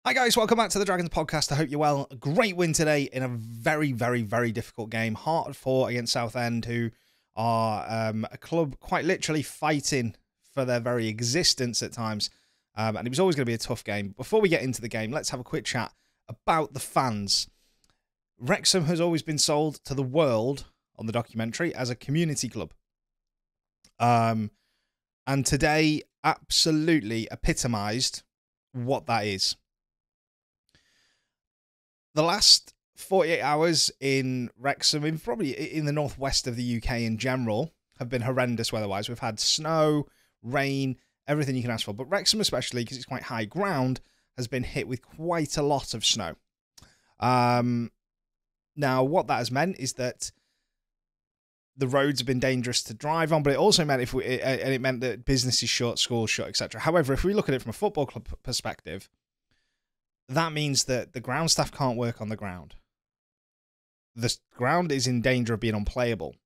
Hi guys, welcome back to the Dragons podcast. I hope you're well. A great win today in a very, very, very difficult game. Hard fought against Southend, who are a club quite literally fighting for their very existence at times. And it was always going to be a tough game. Before we get into the game, let's have a quick chat about the fans. Wrexham has always been sold to the world on the documentary as a community club. And today absolutely epitomised what that is. The last 48 hours in Wrexham, and probably in the northwest of the UK in general, have been horrendous weather-wise. We've had snow, rain, everything you can ask for. But Wrexham especially, because it's quite high ground, has been hit with quite a lot of snow. Now, what that has meant is that the roads have been dangerous to drive on, but it also meant it meant that businesses shut, schools shut, etc. However, if we look at it from a football club perspective, that means that the ground staff can't work on the ground. The ground is in danger of being unplayable.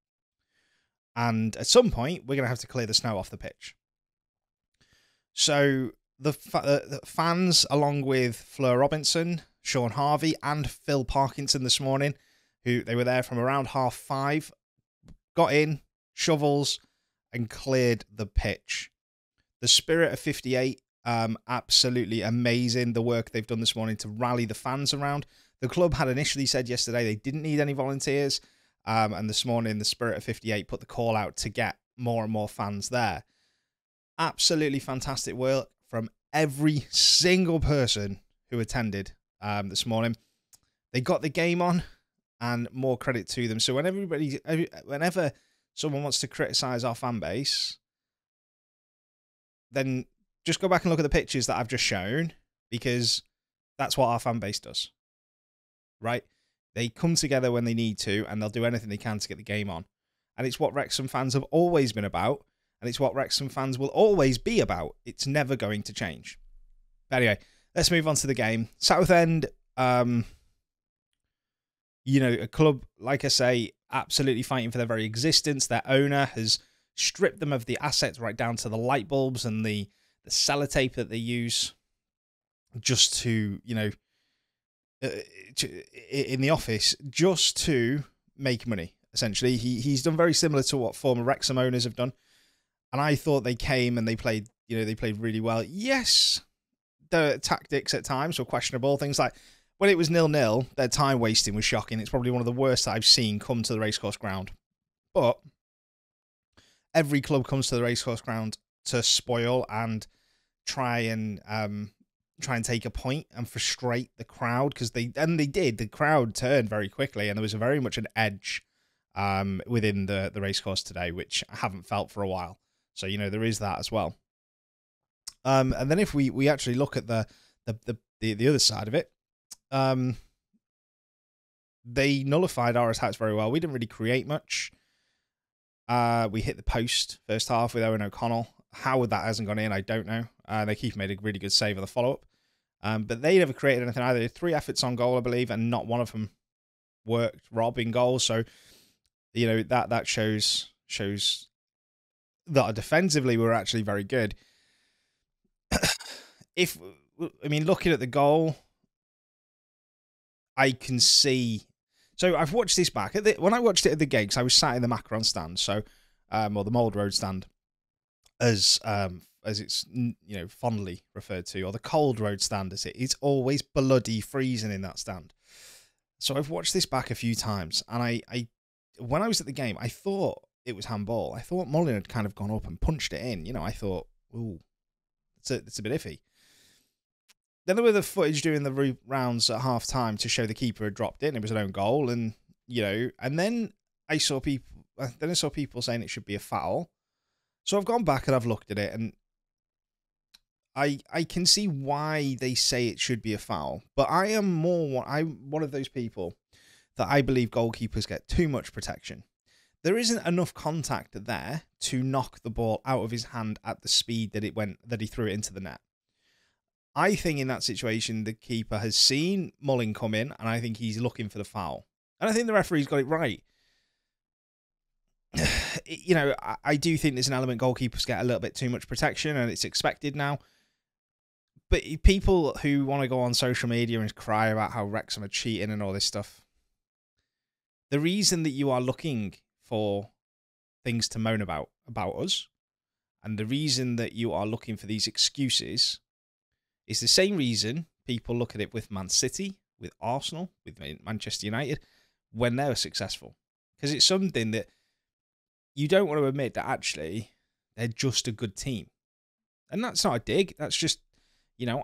And at some point, we're going to have to clear the snow off the pitch. So the fans, along with Fleur Robinson, Sean Harvey, and Phil Parkinson this morning, they were there from around 5:30, got in, shovels, and cleared the pitch. The spirit of 58, absolutely amazing, the work they've done this morning to rally the fans around. The club had initially said yesterday they didn't need any volunteers, and this morning the spirit of 58 put the call out to get more and more fans there. Absolutely fantastic work from every single person who attended this morning. They got the game on, and more credit to them. So whenever someone wants to criticise our fan base, then just go back and look at the pictures that I've just shown, because that's what our fan base does, right? They come together when they need to, and they'll do anything they can to get the game on. And it's what Wrexham fans have always been about, and it's what Wrexham fans will always be about. It's never going to change. But anyway, let's move on to the game. Southend, a club, like I say, absolutely fighting for their very existence. Their owner has stripped them of the assets right down to the light bulbs and the sellotape that they use just to, in the office, just to make money, essentially. He's done very similar to what former Wrexham owners have done. And I thought they came and they played really well. Yes, the tactics at times were questionable. Things like when it was 0-0, their time wasting was shocking. It's probably one of the worst that I've seen come to the Racecourse ground. But every club comes to the Racecourse ground to spoil and try and take a point and frustrate the crowd, because they did. The crowd turned very quickly, and there was very much an edge within the Racecourse today, which I haven't felt for a while. So there is that as well. And then if we actually look at the other side of it, they nullified our attacks very well. We didn't really create much. We hit the post first half with Owen O'Connell. How that hasn't gone in, I don't know. They keep made a really good save on the follow-up. But they never created anything either. They had 3 efforts on goal, I believe, and not one of them worked. Rob in goal. So, that shows that defensively we were actually very good. Looking at the goal, I can see. So I've watched this back. When I watched it at the gigs, I was sat in the Macron stand, or the Mould Road stand, as it's fondly referred to, or the Cold Road stand, as it's always bloody freezing in that stand. So I've watched this back a few times, and when I was at the game, I thought it was handball. I thought Mullin had kind of gone up and punched it in. I thought, ooh, it's a bit iffy. Then there were the footage doing the rounds at half time to show the keeper had dropped in. It was an own goal, and then I saw people saying it should be a foul. So I've gone back and I've looked at it, and I can see why they say it should be a foul. But I'm one of those people that I believe goalkeepers get too much protection. There isn't enough contact there to knock the ball out of his hand at the speed that he threw it into the net. I think in that situation, the keeper has seen Mullin come in, and I think he's looking for the foul. And I think the referee's got it right. I do think there's an element goalkeepers get a little bit too much protection, and it's expected now. But people who want to go on social media and cry about how Wrexham are cheating and all this stuff, the reason that you are looking for things to moan about us, and the reason that you are looking for these excuses is the same reason people look at it with Man City, with Arsenal, with Manchester United, when they're successful. Because it's something that you don't want to admit that actually they're just a good team. And that's not a dig. That's just,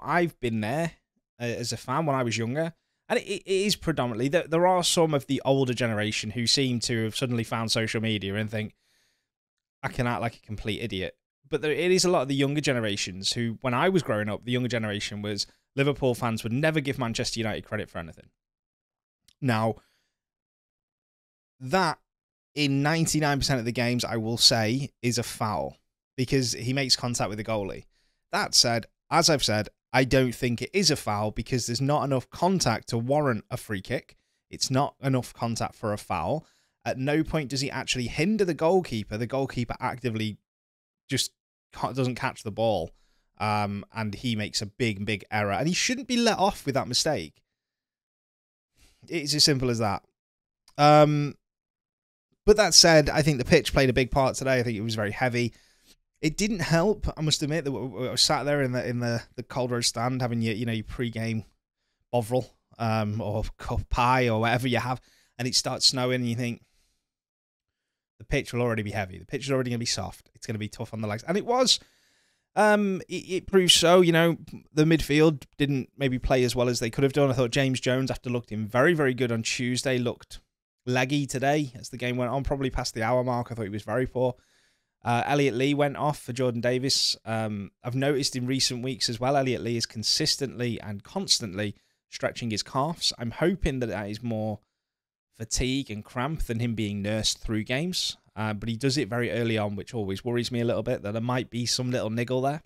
I've been there as a fan when I was younger. And it is predominantly, there are some of the older generation who seem to have suddenly found social media and think, I can act like a complete idiot. But it is a lot of the younger generations who, when I was growing up, the younger generation was Liverpool fans would never give Manchester United credit for anything. Now, that in 99% of the games, I will say, is a foul because he makes contact with the goalie. That said, as I've said, I don't think it is a foul because there's not enough contact to warrant a free kick. It's not enough contact for a foul. At no point does he actually hinder the goalkeeper. The goalkeeper actively just doesn't catch the ball, and he makes a big, big error. And he shouldn't be let off with that mistake. It's as simple as that. But that said, I think the pitch played a big part today. I think it was very heavy. It didn't help, I must admit, that I was sat there in the cold road stand having your pre-game bovril or cup pie or whatever you have, and it starts snowing and you think, the pitch will already be heavy. The pitch is already going to be soft. It's going to be tough on the legs. And it was. It proved so. The midfield didn't maybe play as well as they could have done. I thought James Jones, after looking very, very good on Tuesday, looked leggy today as the game went on, probably past the hour mark. I thought he was very poor. Elliot Lee went off for Jordan Davis. I've noticed in recent weeks as well, Elliot Lee is consistently and constantly stretching his calves. I'm hoping that is more fatigue and cramp than him being nursed through games. But he does it very early on, which always worries me a little bit, that there might be some little niggle there.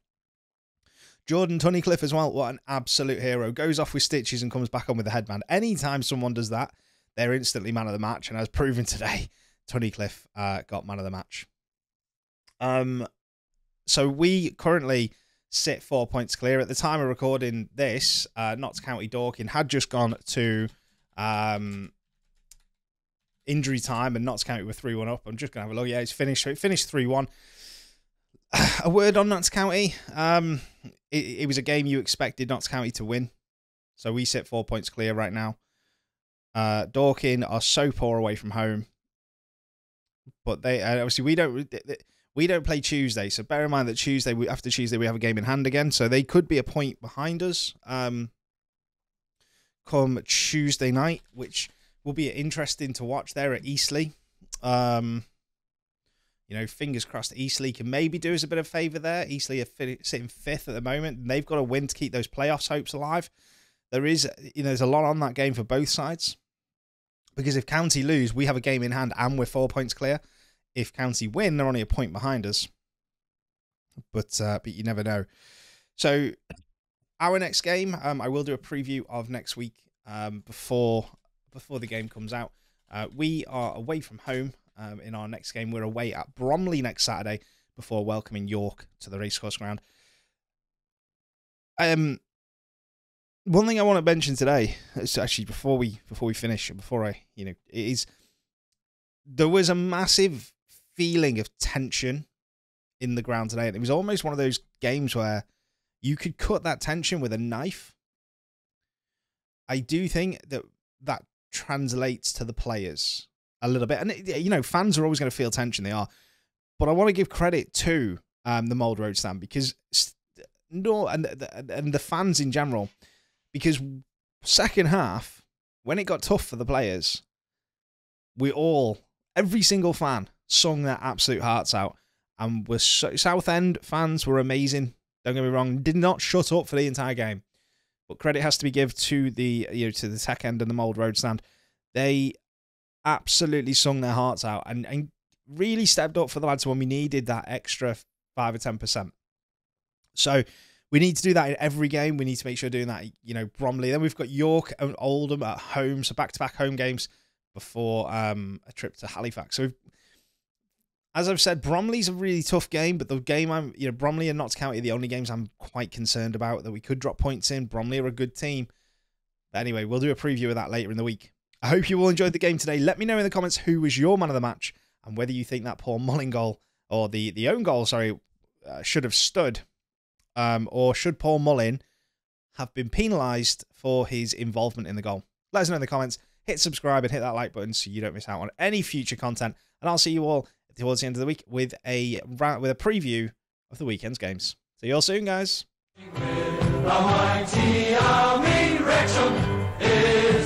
Jordan Tunnicliffe as well, what an absolute hero. Goes off with stitches and comes back on with the headband. Anytime someone does that, they're instantly man of the match. And as proven today, Tunnicliffe got man of the match. So we currently sit 4 points clear. At the time of recording this, Notts County Dorking had just gone to injury time, and Notts County were 3-1 up. I'm just going to have a look. Yeah, it's finished. So it finished 3-1. A word on Notts County. It was a game you expected Notts County to win. So we sit 4 points clear right now. Dorking are so poor away from home. But they obviously we don't play Tuesday. So bear in mind that after Tuesday we have a game in hand again. So they could be a point behind us come Tuesday night, which will be interesting to watch there at Eastleigh. Fingers crossed Eastleigh can maybe do us a bit of favour there. Eastleigh are sitting 5th at the moment, and they've got to win to keep those playoffs hopes alive. There's a lot on that game for both sides. Because if County lose, we have a game in hand and we're 4 points clear. If County win, they're only a point behind us. But you never know. So our next game, I will do a preview of next week before the game comes out. We are away from home in our next game. We're away at Bromley next Saturday before welcoming York to the Racecourse ground. One thing I want to mention today, is actually before we finish, there was a massive feeling of tension in the ground today, and it was almost one of those games where you could cut that tension with a knife. I do think that translates to the players a little bit, and fans are always going to feel tension. They are, but I want to give credit to the Mould Road stand and the fans in general. Because second half, when it got tough for the players, every single fan sung their absolute hearts out. And Southend fans were amazing. Don't get me wrong, did not shut up for the entire game. But credit has to be given to to the tech end and the Mould Road stand. They absolutely sung their hearts out and really stepped up for the lads when we needed that extra 5 or 10%. So we need to do that in every game. We need to make sure we're doing that, Bromley. Then we've got York and Oldham at home. So back-to-back home games before a trip to Halifax. So As I've said, Bromley's a really tough game, but the game Bromley and Notts County are the only games I'm quite concerned about that we could drop points in. Bromley are a good team. But anyway, we'll do a preview of that later in the week. I hope you all enjoyed the game today. Let me know in the comments who was your man of the match and whether you think that Paul Mullin goal, or the own goal, sorry, should have stood. Or should Paul Mullin have been penalised for his involvement in the goal? Let us know in the comments. Hit subscribe and hit that like button so you don't miss out on any future content. And I'll see you all towards the end of the week with a preview of the weekend's games. See you all soon, guys. The mighty army Wrexham is